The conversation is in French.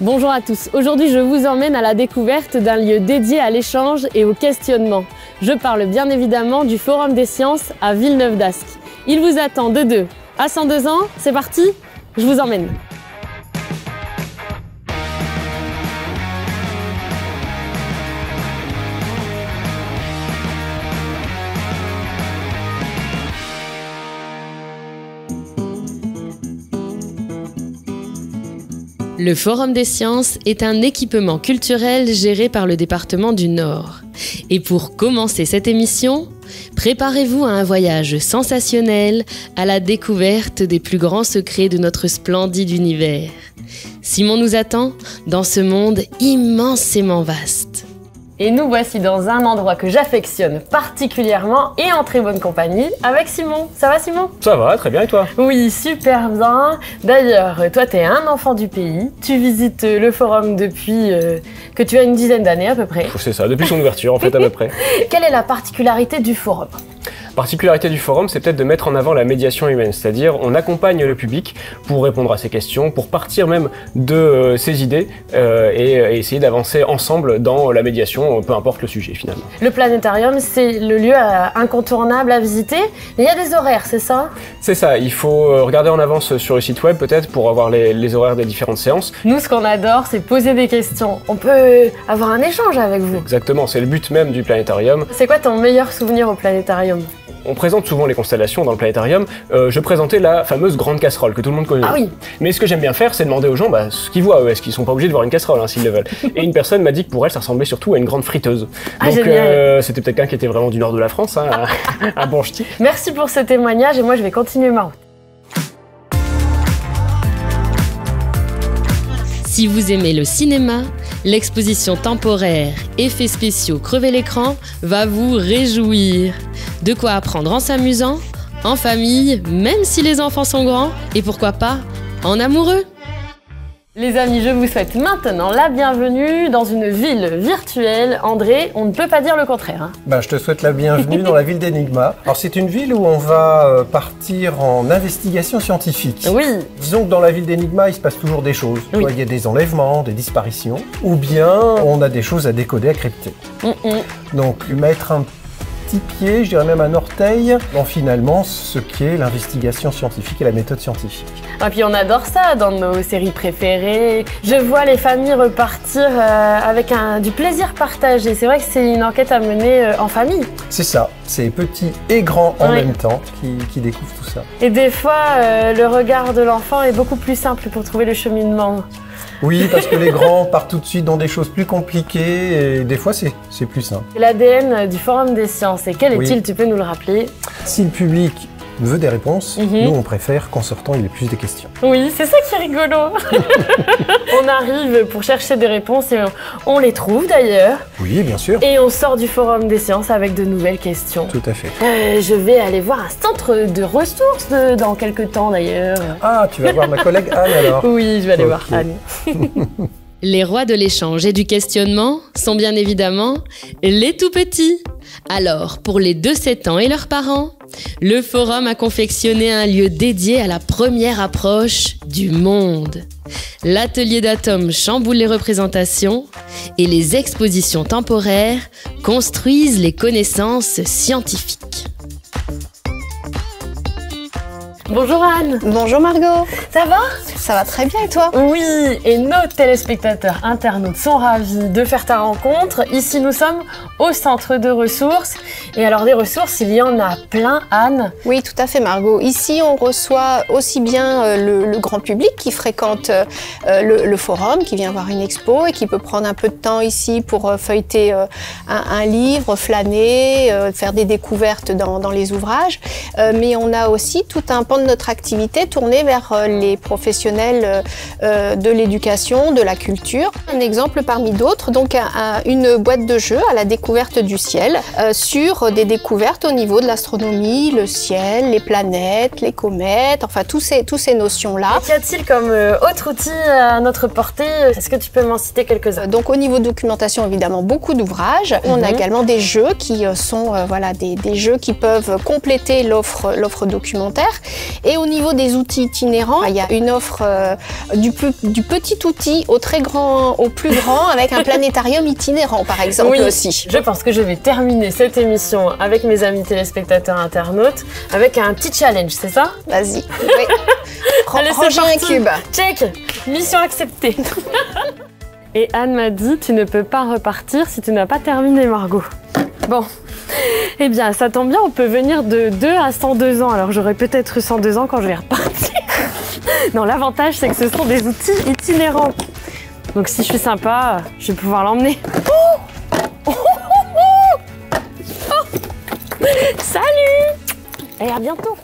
Bonjour à tous, aujourd'hui je vous emmène à la découverte d'un lieu dédié à l'échange et au questionnement. Je parle bien évidemment du Forum des Sciences à Villeneuve-d'Ascq. Il vous attend de 2 à 102 ans, c'est parti, je vous emmène. Le Forum des Sciences est un équipement culturel géré par le département du Nord. Et pour commencer cette émission, préparez-vous à un voyage sensationnel à la découverte des plus grands secrets de notre splendide univers. Simon nous attend dans ce monde immensément vaste. Et nous voici dans un endroit que j'affectionne particulièrement et en très bonne compagnie avec Simon. Ça va Simon? Ça va, très bien et toi? Oui, super bien. D'ailleurs, toi t'es un enfant du pays. Tu visites le forum depuis que tu as une dizaine d'années à peu près. C'est ça, depuis son ouverture en fait à peu près. Quelle est la particularité du forum? La particularité du forum, c'est peut-être de mettre en avant la médiation humaine, c'est-à-dire on accompagne le public pour répondre à ses questions, pour partir même de ses idées et essayer d'avancer ensemble dans la médiation, peu importe le sujet finalement. Le planétarium, c'est le lieu incontournable à visiter. Il y a des horaires, c'est ça? C'est ça, il faut regarder en avance sur le site web peut-être pour avoir les horaires des différentes séances. Nous, ce qu'on adore, c'est poser des questions. On peut avoir un échange avec vous. Exactement, c'est le but même du planétarium. C'est quoi ton meilleur souvenir au planétarium? On présente souvent les constellations dans le planétarium. Je présentais la fameuse grande casserole que tout le monde connaît. Ah oui. Mais ce que j'aime bien faire, c'est demander aux gens ce qu'ils voient. Est-ce qu'ils sont pas obligés de voir une casserole s'ils le veulent. Et une personne m'a dit que pour elle, ça ressemblait surtout à une grande friteuse. Donc c'était peut-être quelqu'un qui était vraiment du nord de la France, hein, un bon ch'ti. Merci pour ce témoignage et moi je vais continuer ma route. Si vous aimez le cinéma, l'exposition temporaire Effets spéciaux crever l'écran va vous réjouir. De quoi apprendre en s'amusant, en famille, même si les enfants sont grands, et pourquoi pas en amoureux. Les amis, je vous souhaite maintenant la bienvenue dans une ville virtuelle. André, on ne peut pas dire le contraire. Je te souhaite la bienvenue dans la ville d'Enigma. Alors c'est une ville où on va partir en investigation scientifique. Oui. Disons que dans la ville d'Enigma, il se passe toujours des choses. Oui. Il y a des enlèvements, des disparitions, ou bien on a des choses à décoder, à crypter. Donc mettre un petit pied, je dirais même un orteil, dans finalement ce qu'est l'investigation scientifique et la méthode scientifique. Et puis on adore ça dans nos séries préférées. Je vois les familles repartir avec du plaisir partagé. C'est vrai que c'est une enquête à mener en famille. C'est ça, c'est petits et grands en même temps qui découvrent tout ça. Et des fois, le regard de l'enfant est beaucoup plus simple pour trouver le cheminement. Oui, parce que les grands partent tout de suite dans des choses plus compliquées et des fois c'est plus simple. L'ADN du Forum des Sciences, et quel est-il? Tu peux nous le rappeler? Si le public veut des réponses, nous on préfère qu'en sortant il y ait plus de questions. Oui, c'est ça qui est rigolo. On arrive pour chercher des réponses et on les trouve d'ailleurs. Oui, bien sûr. Et on sort du Forum des Sciences avec de nouvelles questions. Tout à fait. Je vais aller voir un centre de ressources dans quelques temps d'ailleurs. Ah, tu vas voir ma collègue Anne alors? Oui, je vais aller voir Anne. Les rois de l'échange et du questionnement sont bien évidemment les tout-petits. Alors, pour les 2-7 ans et leurs parents, le Forum a confectionné un lieu dédié à la première approche du monde. L'atelier d'atomes chamboule les représentations et les expositions temporaires construisent les connaissances scientifiques. Bonjour Anne. Bonjour Margot. Ça va? Ça va très bien et toi? Oui, et nos téléspectateurs internautes sont ravis de faire ta rencontre. Ici nous sommes au centre de ressources. Et alors des ressources, il y en a plein, Anne. Oui, tout à fait Margot. Ici on reçoit aussi bien le grand public qui fréquente le forum, qui vient voir une expo et qui peut prendre un peu de temps ici pour feuilleter un livre, flâner, faire des découvertes dans les ouvrages. Mais on a aussi tout un pan de notre activité tournée vers les professionnels de l'éducation, de la culture. Un exemple parmi d'autres, donc une boîte de jeux à la découverte du ciel sur des découvertes au niveau de l'astronomie, le ciel, les planètes, les comètes, enfin tous ces notions-là. Qu'y a-t-il comme autre outil à notre portée? Est-ce que tu peux m'en citer quelques-uns? Donc au niveau de documentation, évidemment, beaucoup d'ouvrages. On a également des jeux qui sont des jeux qui peuvent compléter l'offre documentaire. Et au niveau des outils itinérants, il y a une offre être du petit outil au plus grand, avec un planétarium itinérant, par exemple, oui, aussi. Je pense que je vais terminer cette émission avec mes amis téléspectateurs internautes avec un petit challenge, c'est ça? Vas-y. Oui. Allez, ranger un cube. Check. Mission acceptée. Et Anne m'a dit, tu ne peux pas repartir si tu n'as pas terminé, Margot. Bon, eh bien, ça tombe bien, on peut venir de 2 à 102 ans. Alors, j'aurai peut-être eu 102 ans quand je vais repartir. Non, l'avantage, c'est que ce sont des outils itinérants. Donc, si je suis sympa, je vais pouvoir l'emmener. Salut! Et à bientôt!